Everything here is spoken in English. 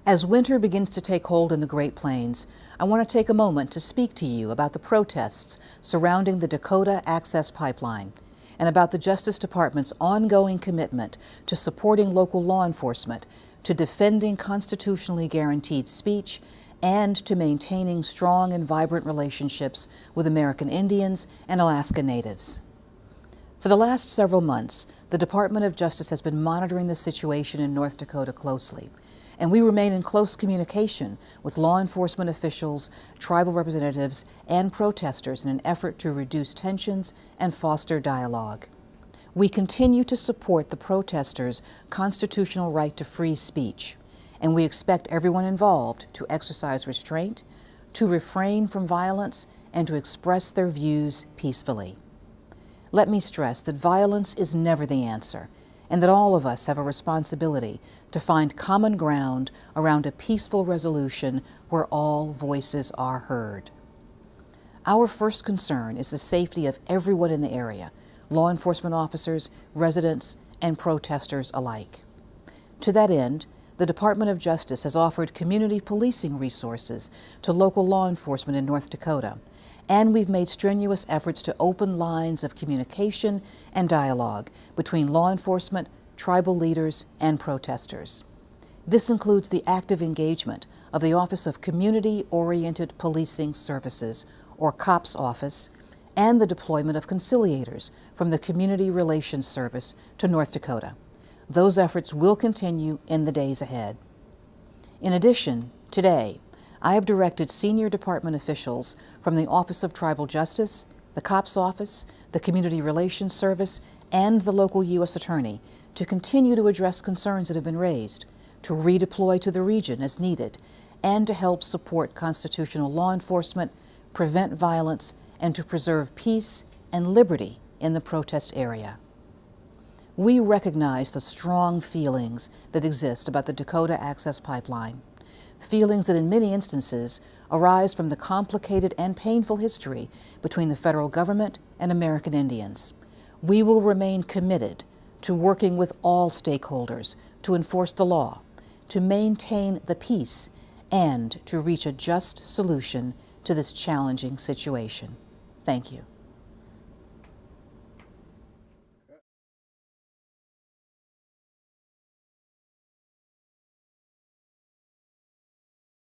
As winter begins to take hold in the Great Plains, I want to take a moment to speak to you about the protests surrounding the Dakota Access Pipeline and about the Justice Department's ongoing commitment to supporting local law enforcement, to defending constitutionally guaranteed speech, and to maintaining strong and vibrant relationships with American Indians and Alaska Natives. For the last several months, the Department of Justice has been monitoring the situation in North Dakota closely, and we remain in close communication with law enforcement officials, tribal representatives, and protesters in an effort to reduce tensions and foster dialogue. We continue to support the protesters' constitutional right to free speech, and we expect everyone involved to exercise restraint, to refrain from violence, and to express their views peacefully. Let me stress that violence is never the answer, and that all of us have a responsibility to find common ground around a peaceful resolution where all voices are heard. Our first concern is the safety of everyone in the area, law enforcement officers, residents, and protesters alike. To that end, the Department of Justice has offered community policing resources to local law enforcement in North Dakota, and we've made strenuous efforts to open lines of communication and dialogue between law enforcement, tribal leaders, and protesters. This includes the active engagement of the Office of Community-Oriented Policing Services, or COPS office, and the deployment of conciliators from the Community Relations Service to North Dakota. Those efforts will continue in the days ahead. In addition, today, I have directed senior department officials from the Office of Tribal Justice, the COPS office, the Community Relations Service, and the local U.S. Attorney to continue to address concerns that have been raised, to redeploy to the region as needed, and to help support constitutional law enforcement, prevent violence, and to preserve peace and liberty in the protest area. We recognize the strong feelings that exist about the Dakota Access Pipeline, feelings that in many instances arise from the complicated and painful history between the federal government and American Indians. We will remain committed to working with all stakeholders to enforce the law, to maintain the peace, and to reach a just solution to this challenging situation. Thank you.